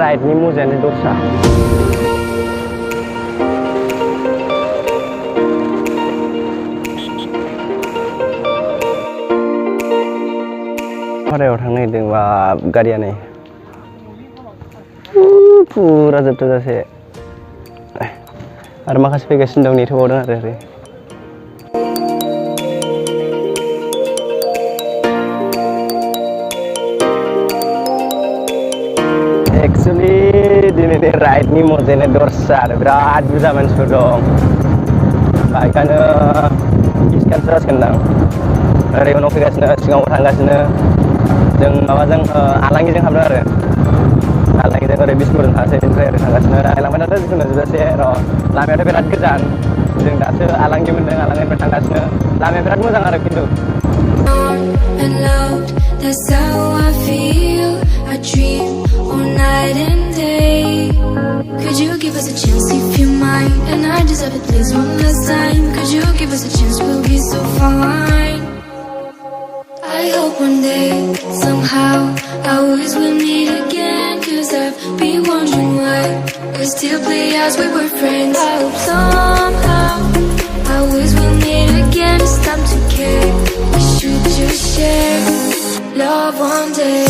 राइडनि मजायानो दस्रा भारायाव थांनो नागिरदों बा गारिया नै फुरा जोबथाजासे आरो माखासे फैगासिनो दं नेथ'बावदों आरो एक्चुअली दिनैनि राइडनि मजायानो दस्रा आरो बिराद बुरजा मानसिफोर दं बाइकआनो 20 खानसो जासिगोनदां ओरै उनाव फैगासिनो सिगाङाव थांगासिनो जों माबाजों आलांगिजों हाबदों आरो आलांगिजों ओरै बिस्कुटजों थांसै बेनिफ्राय ओरै थांगासिनो रायलांबाय थादों जिखुनु जोबजासे र' लामायाथ' बिराद गोजान जों दासो आलांगि मोन्दों आलांगिनिफ्राय थांगासिनो लामाया बिराद मोजां आरो खिन्थु I dream all night and day. Could you give us a chance if you mind? And I deserve it, please, one last time. Could you give us a chance? We'll be so fine. I hope one day, somehow, I always will meet again. Cause I've been wondering why we still play as we were friends. I hope somehow, I always will meet again. It's time to care. We should just share love one day.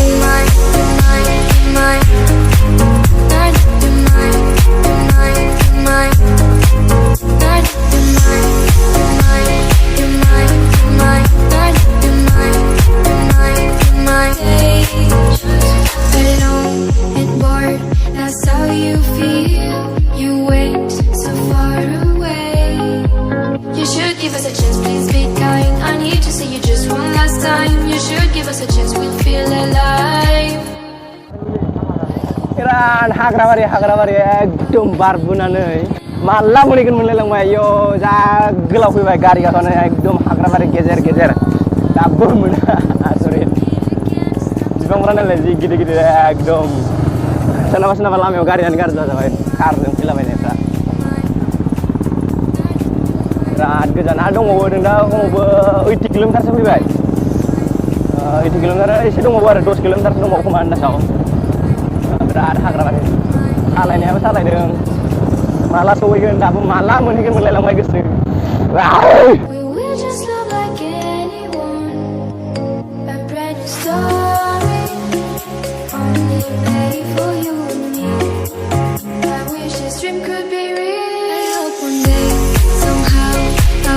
हाग्राबारि एकदम बारबोनानै माला मोनहैगोन मोनलायलांबाय आयौ जा गोलाव फैबाय गारि गाखोनानै एकदम हाग्राबारि गेजेर गेजेर दाबो मोना आसरित बिफांफ्रानो जि गिदिर गिदिर एकदम सोरनाबा सोरनाबा लामायाव गारियानो गाज्रि जाबाय कारजों फैलाबायनायफ्रा बिराद गोजान आरो दंबावो नों दा खमावबो 80 किल'मिटारसो फैबाय 80 किल'मिटार एसे दंबावो आरो 10 किल'मिटारसो दंबावो खोमा आन्दासाव बिराद हाग्राबारि सालायनायाबो सालायदों माला सहैगोन दाबो माला मोनहैगोन मोनलायलांबाय गोसो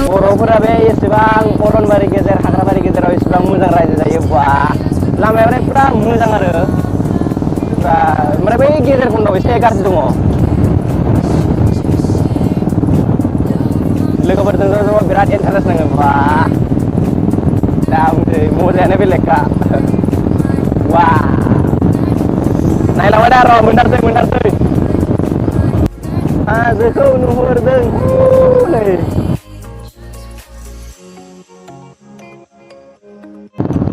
बर'फोरा बे एसेबां अरनबारि गेजेर हाग्राबारि गेजेराव एसेबां मोजां रायजो जायो बा लामाया पुरा मोजां आरो ओमफ्राय बै गेजेर खन्दाव एसे गाज्रि दङ लोगोफोरजों ज' ज' बिराद इन्टारेस्ट नाङो बा दा बुंसै मजायानो बेलेगखा वा नायलांबाय दा र' मोनथारसै हाजोखौ नुहुरदों नै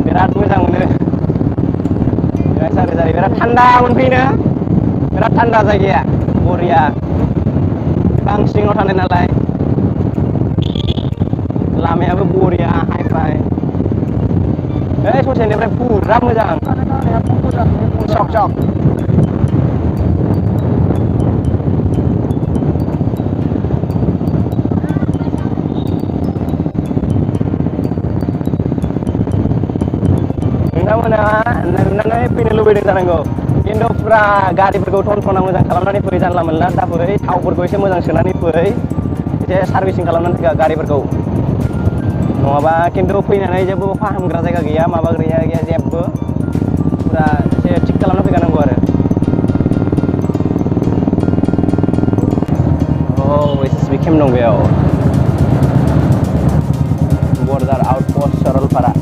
बिराद मोजां मोनो बिराद थान्दा मोनफैनो बिराद थान्दा जायगाया बरिया बिफां सिङाव थानाय नालाय लामायाबो बरिया हाइफाइ ससेनिफ्राय पुरा मोजां सक सक नुनानै फैनो लुबैदों जानांगौ खिन्थु पुरा गारिफोरखौ टन मोजां खालामनानै फै जानला मोनला दा फै थावफोरखौ एसे मोजां सोनानै फै एसे सार्भिसिं खालामनानै फै गारिफोरखौ नङाबा खिन्थु फैनानै जेबो फाहामग्रा जायगा गैया माबा गैया जेबो पुरा एसे थिग खालामना फैखानांगौ आरो एसएसबि केम्प दं बेयाव बर्डार outpost Saralpara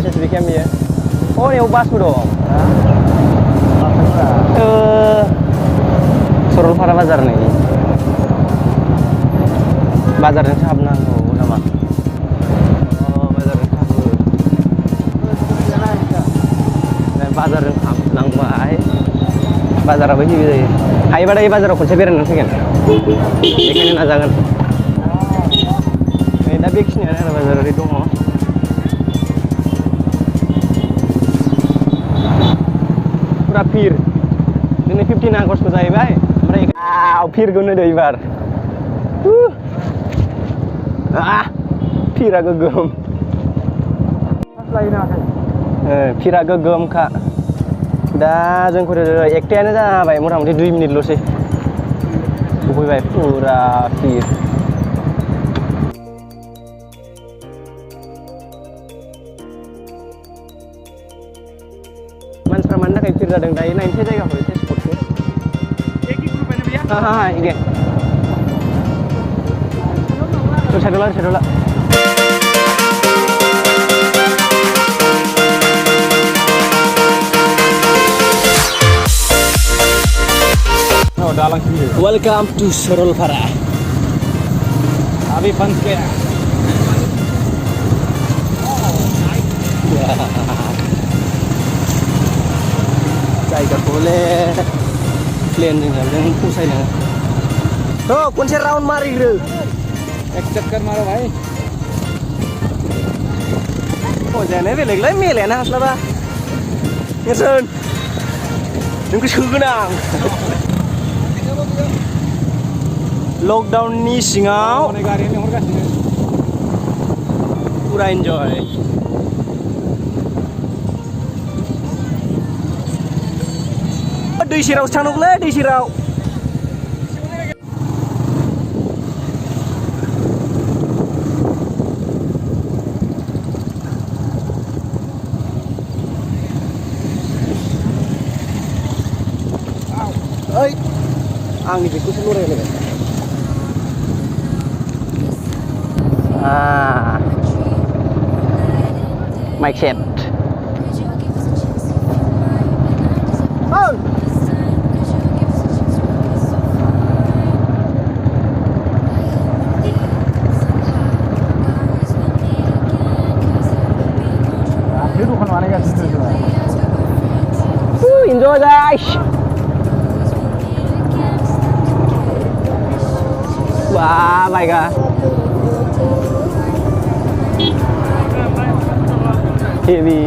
SSB camp ya. Oh ini ubas dong. Saralpara bazar nih. Bazar yang sahabna nama. Oh bazar yang sahabu. Dan bazar yang sahablang baik. Bazar apa sih gitu? Hai pada ini bazar aku seberan nanti kan. Ikan najangan. Ini dah bikin ya bazar itu mau. पुरा भिर दिनै 15 August जाहैबाय ओमफ्राय भिरखौ नुदो एबार भिरा गोगोम भिरा गोगोमखा दा जोंफोर एकथायानो जाबाय मथा मथि 2 मिनिटल'सै सफैबाय पुरा भिर मानसिफ्रा मानि थाखाय भिर जादों दायो नायनोसै जायगाखौ एसे स्पटखौ इगे साइडला Welcome to Saralpara. Abi fun square. Jaga boleh. Plane dengan pusai na. Oh, kunci round mari gru. Ek chakkar maro bhai. Oh, jane be leglai mele na asla ba. Yeson. Nunggu sugunang. Lockdown ni singau pura enjoy दै सेरावसो थांनांगौलै दै सेराव ओइ आंनि बेखौसो लरायलायबाय mic set. Oh. Enjoy guys. Wah, my God. Jaby.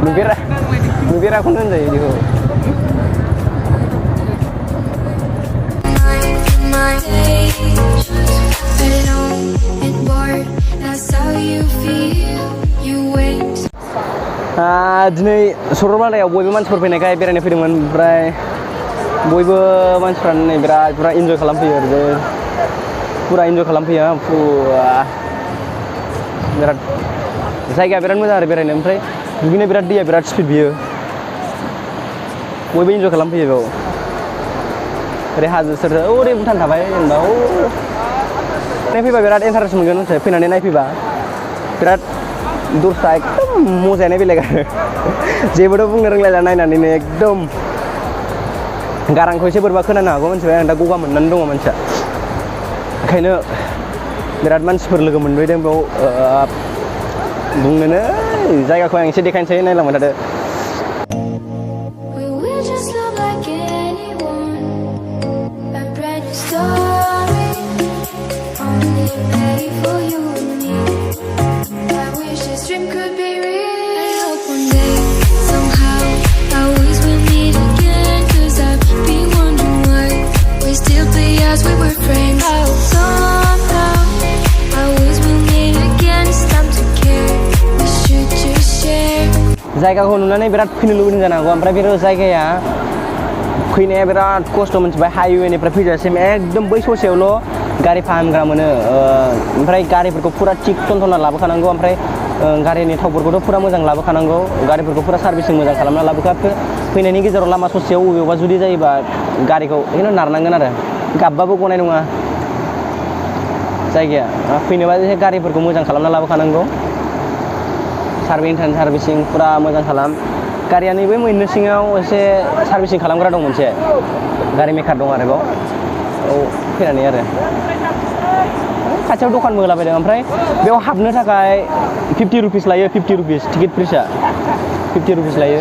Bibir aku nanti juga. Diनै Saralparaयाव बयबो मानसिफोर फैनायखाय बेरायनो फैदोंमोन ओमफ्राय बयबो मानसिफ्रानो बिराद पुरा इन्जय खालामफैयो आरो पुरा इन्जय खालामफैयो बिराद जायगाया बिराद मोजां आरो बेरायनो ओमफ्राय दुगैनो बिराद दैया बिराद स्पिड बियो बयबो इन्जय खालामफैयो बेयाव ओरै हाजो सेर ओरै भुटान थाबाय जेनेबा नायफैबा बिराद इन्टारेस्ट मोनगोन मोनसे फैनानै नायफैबा बिराद दस्रा एकदम मजायानो बेलेग आरो जेबोथ' बुंनो रोंलायला नायनानैनो एकदम गारांखौ एसे बोरैबा खोनानो हागौ मिथिबाय आं दा गगा मोननानै दङ मानसिया ओंखायनो बिराद मानसिफोर लोगो मोनबोदों बेयाव बुंनोनो जायगाखौ आं एसे देखायनोसै नायलांबाय थादो जायगाखौ नुनानै बिराद फैनो लुबैदों जानो हागौ ओमफ्राय बे जायगाया फैनाया बिराद खस्थ' मोनथिबाय हाइवेनिफ्राय फैजासिम एकदम बै ससेयावल' गारि फाहामग्रा मोनो ओमफ्राय गारिफोरखौ पुरा थिक टनटना लाबोखानांगौ ओमफ्राय गारिनि थावफोरखौथ' पुरा मोजां लाबोखानांगौ गारिफोरखौ पुरा सार्भिसिं मोजां खालामना लाबोखा फैनायनि गेजेराव लामा ससेयाव बबेयावबा जुदि जायोबा गारिखौ बिदिनो नारनांगोन आरो गाबबाबो गनाय नङा जायगाया फैनोबा एसे गारिफोरखौ मोजां खालामना लाबोखानांगौ सार्भिसिं पुरा मोजां खालाम गारिया नैबे मोननो सिङाव एसे सार्भिसिं खालामग्रा दं मोनसे गारि मेकार दं आरो बेयाव फैनानै आरो खाथियाव दखानबो होलाबायदों ओमफ्राय बेयाव हाबनो थाखाय 50 रुपिस लायो 50 रुपिस टिकेट फैसा 50 रुपिस लायो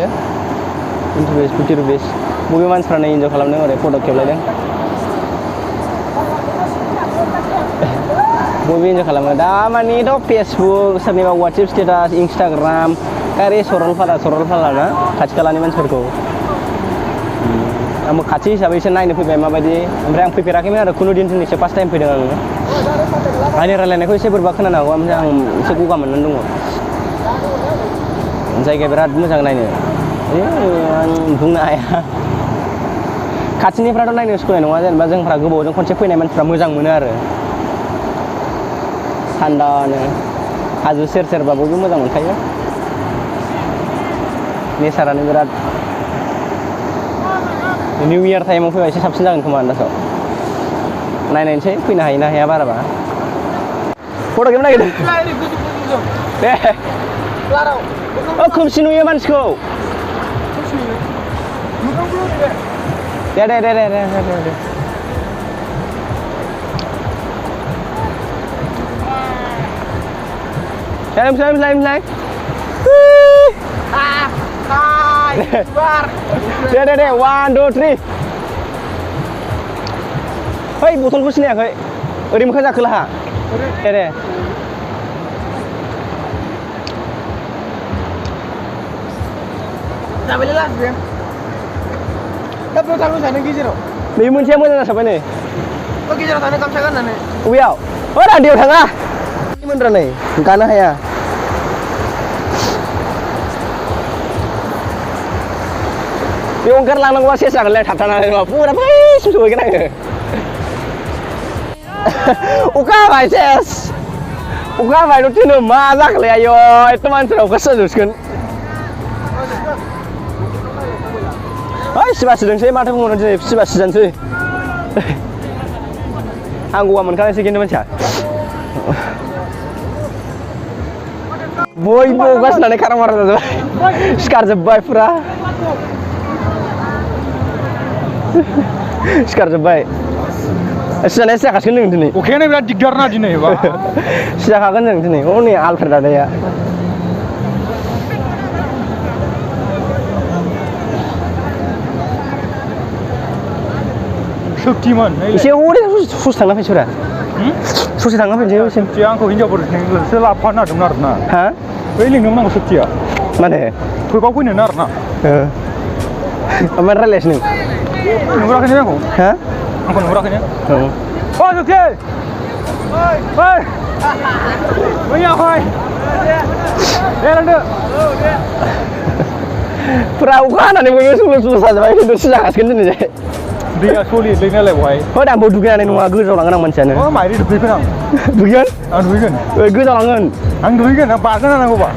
50 रुपिस बबे मानसिफ्रानो इन्जय खालामदों ओरै फट' खेबलायदों बयबो इन्जय खालामो दा मानिथ' फेसबुक सोरनिबा वाट्सएप स्टेटास इन्सटाग्राम गारि सरलपारा ना खाथि खालानि मानसिफोरखौ आंबो खाथि हिसाबै एसे नायनो फैबाय माबायदि ओमफ्राय आं फैफेराखैमोन आरो खुनु दिन दिनैसो फार्स्ट टाइम फैदों आङो आंनि रायलायनायखौ एसे बोरैबा खोनानो हागौ ओमफ्राय आं एसे गगा मोननानै दङ जायगाया बिराद मोजां नायनो आं बुंनो हाया खाथिनिफ्राथ' नायनो सुखुनाय नङा जेनेबा जोंफ्रा गोबावजों खनसे फैनाय मानसिफ्रा मोजां मोनो आरो थान्दानो हाजो सेर सेरबा बयबो मोजां मोनखायो नेचारानो बिराद निउ इयार टाइमाव फैबा एसे साबसिन जागोन खोमा आन्दासाव नायनायसै फैनो हायो ना हाया बाराबा फट' खेबनो नागिरदों दे खोमसि नुयो मानसिखौ दे Misalnya. Deh, 1, 2, 3. Hei, botolku siniakai. Oरै मोखां जाखोलाहा. दे. जाबायलै लासै दा बेयाव थांनो सानो गेजेराव बे मोनसेया मोजां जासाबबाय नै गेजेराव थानो गामसा गाननानै बबेयाव रान्दियाव थाङा मोनद्रा नै गानो हाया बेयाव ओंखारलांनांगौबा सेस जागोनलाय थाबथानानै नङा फुरा बैसिम सहैगोन आङो अखा हाबाय सेस अखा हाबायल' थिनो मा जाखोलाय आयौ एथ' मानसिफ्रा अखा सिजाजोबसिगोन सिबा सिदोंसै माथो बुंनो दिनै सिबा सिजानोसै आं गगा मोनखानायसै खिन्थु मानसिया बयबो अखा सिनानै खारां मारां जाजोब्बाय सिखारजोब्बाय फुरा सिखारजोब्बाय सिजानाया सिजाखासिगोन जों दिनै अखायानो बिराद दिगदार ना दिनै सिजाखागोन जों दिनै हनै आलफ्रा दादाया सक्तिमोन एसे हरै ससे थांना फैसोरा ससे थांना फैनोसै सक्तिया आंखौ हिनजावफोरसो लाफानो नागिरदोंमोन आरोना हा बै लिंदोंमोन आंखौ सक्तिया माने फैबाव फैनोनो आरोना ओमफ्राय रायलायासै नों नुहराखैनो आंखौ हा आंखौ नुहराखैनो सक्ति फैया फै दे लांदो फुरा अखा हानानै बयबो सुल जाजोब्बाय खिन्थु सिजाखासिगोन दिनै दैया सलियोलै नालाय बहाय दा आंबो दुगैनानै नङा गोजाव लांगोन आं मानसियानो माइरि दुगैगोन आं दुगैगोन आं दुगैगोन गोजाव लांगोन आं दुगैगोन आं बारनो नांगौबा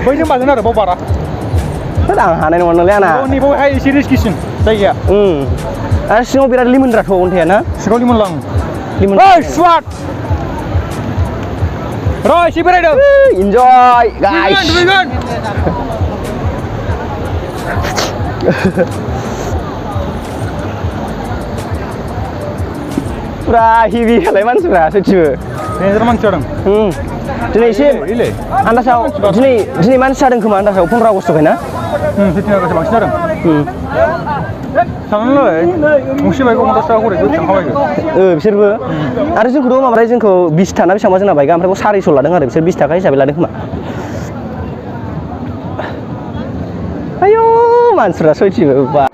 बैजों बारगोन आरो बाव बारा आं हानाय नङा नालाय आंना नैबावहाय एसे रिस्किसिन जायगाया आरो सिङाव बिराद लिमोनद्राथ' अन्थाइया ना सिङाव लिमोनलां स्वाट र' एसे बेरायदों इन्जय गाइस दुगैगोन फुरा हेभि खालाय मानसिफ्रा सयथिबो डेन्जार मानसि जादों दिनै एसे आन्दासाव दिनै मानसि जादों खोमा आन्दासाव 15 आगस्टखाय ना 15 आगस्ट बांसिन जादों थांनांलाय गंसे बाइकआव 50 थाखा खरै थांखाबायगोन बिसोरबो आरो जोंखौथ' माबाय जोंखौ 20 थाना बेसेबांबा जोंना बाइकआ ओमफ्राय 450 लादों आरो बिसोर 20 थाखा हिसाबै लादों खोमा आयौ मानसिफ्रा सयथिबो बा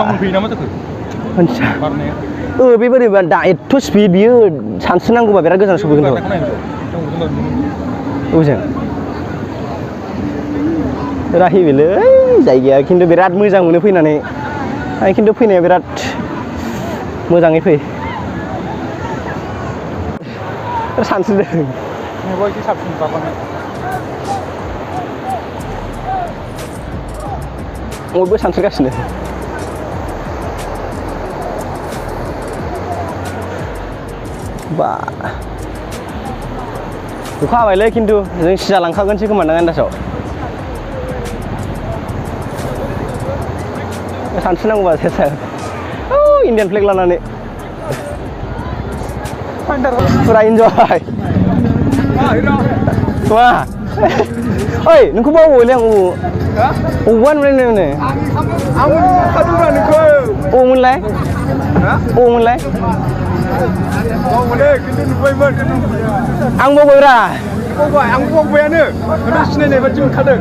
मोनफैयो नामा जाखो मानसिया बारनाया बे बोरैबा दा एथ' स्पिड बियो सानस्रिनांगौबा बिराद गोजान सफैगोन बबेजों राहिबिलै जायगाया खिन्थु बिराद मोजां मोनो फैनानै आं खिन्थु फैनाया बिराद मोजाङै फै सानस्रिदों एसे साबसिन बारलांनो बयबो सानस्रिगासिनो बा अखा हाबायलै खिन्थु जों सिजालांखागोनसै खोमा नों आन्दासाव सानस्रिनांगौबा सेस इन्डियान फ्लेग लानानै फुरा इन्जय मा ओइ नोंखौ बावबायलै आं अबावबा नुनाय नोङो अबावमोनलाय बावबायलै खिन्थु नुबायमोन आं बावबायब्रा बावबाय आंबो बावबायानो खिन्थु सिनायनाय बादि मोनखादों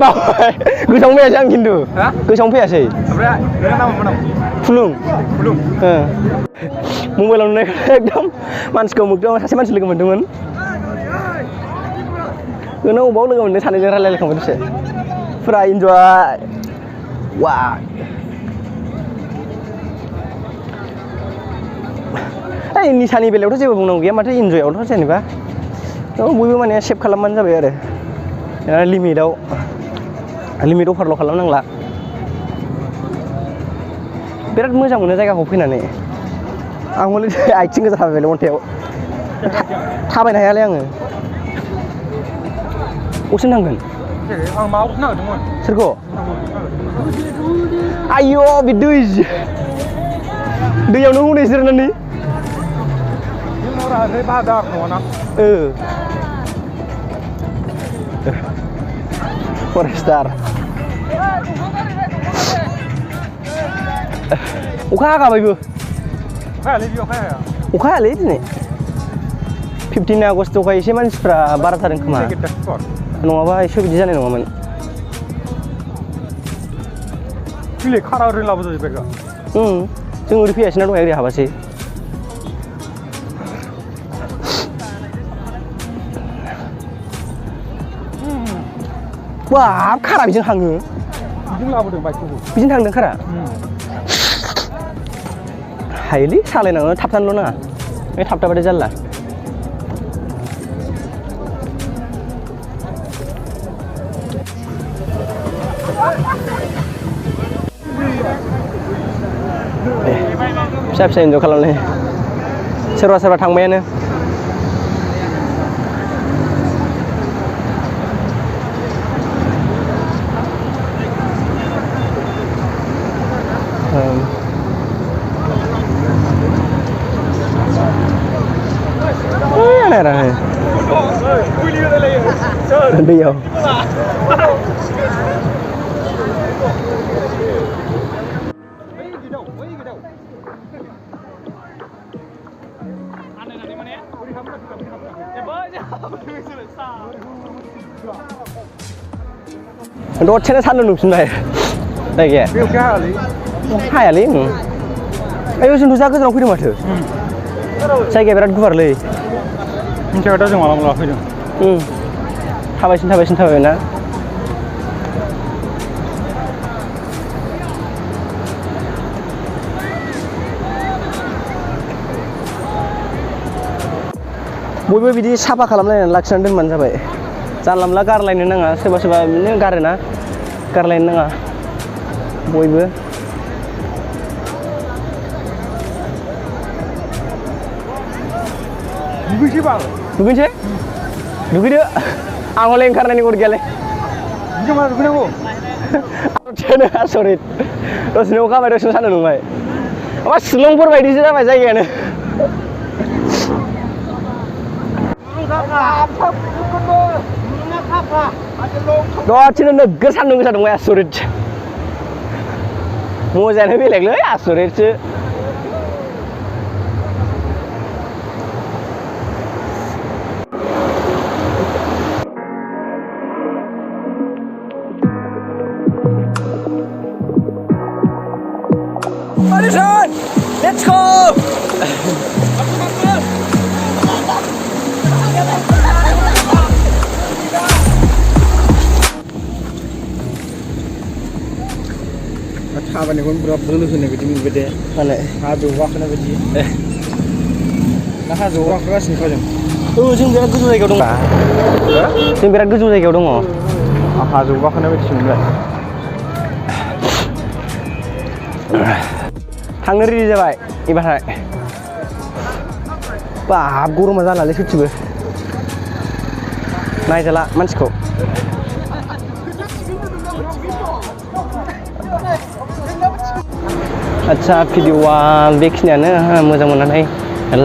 बावबाय गोसोआवनो फैयासै आं खिन्थु गोसोआवनो फैयासै ओमफ्राय नोंना नामा मा नाम फुलुं फुलुं मबाइलाव नुनाय एकदम मानसिखौ मोगथाङाव सासे मानसि लोगो मोन्दोंमोन नोंनाव अबाव लोगो मोन्दों सानैजों रायलायलायखांबाय दसे फुरा इन्जय वा ओइ निसानि बेलायावथ' जेबो बुंनांगौ गैया माथो इन्जयआवथ' जेनेबा बयबो माने सेभ खालामबानो जाबाय आरो लिमिट अभारल' खालामनांला बिराद मोजां मोनो जायगाखौ फैनानै आं हले आथिं गोजा थाबायलै अन्थायाव थाबायनो हायालै आङो अबेसिम थांगोन आं माबाखौसो नागिरदोंमोन सोरखौ आयौ बे दैयावनो हनै जिरायनानै फरेस्टार अखा हागाबायबो अखा हायालै दिनै 15 आगस्टआवहाय एसे मानसिफ्रा बारा जादों खोमा नङाबा एसे बिदि जानाय नङामोन खारा ओरैनो लाबोजाजोब्बाय जों ओरै फैयासैना दहाय ओरै हाबासै बाब खारा बिजों थाङो बिजों लाबोदों बाइकखौबो बिजों थांदों खारा हायोलै सालायनाङो थाबथानोल' नाङा बे थाबथाबाथाय जारला फिसा फिसा इन्जय खालामनाय सोरबा सोरबा थांबायानो दैयाव दसेनो सान्दुं दुंफिनबाय जायगाया हायालै आयौ जोंथ' जा गोजानाव फैदों माथो जायगाया बिराद गुवारलै मिथिबाय दा जों माला माला फैदों थाबायसिन थाबायना बयबो बिदि साफा खालामलायनानै लाखिनानै दोनबानो जाबाय जानला मोनला गारलायनो नाङा सोरबा सोरबा बिदिनो गारोना गारलायनो नाङा बयबो दुगैनोसै दुगैदो आं हले ओंखारनायनि गद गैयालै दुगैनांगौ आसरित दसेनो अखा हाबाय दसेनो सान्दुं दुंबाय माबा शिलंफोर बायदिसो जाबाय जायगायानो दसेनो नोगोर सान्दुं गोसा दुंबाय आसरित मजायानो बेलेगलै आसरितसो Let's go! थाबायनायखौनो बिराद बोलो होनाय बायदि मोनबाय दे मालाय हाजोआव गाखोनाय बायदि ना हाजोआव गाखोगासिनोखा जों जों बिराद गोजौ जायगायाव दं जों बिराद गोजौ जायगायाव दङ हाजोआव गाखोनाय बायदिसो मोनबाय थांनो रेडि जाबाय एबारहाय बाब गरमा जालालै सयथिबो नायजाला मानसिखौ आच्छा भिडिअआ बेखिनियानो मोजां मोननानै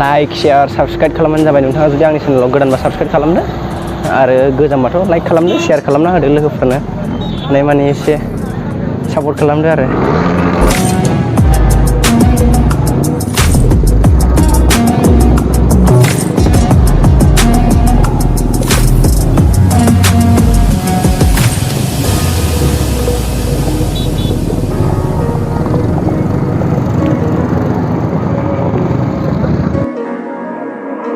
लाइक शेयार साबस्क्राइब खालामबानो जाबाय नोंथाङा जुदि आंनि चेनेलाव गोदानबा साबस्क्राइब खालामदो आरो गोजामबाथ' लाइक खालामदो शेयार खालामना होदो लोगोफोरनो हानायमानि एसे सापर्ट खालामदो आरो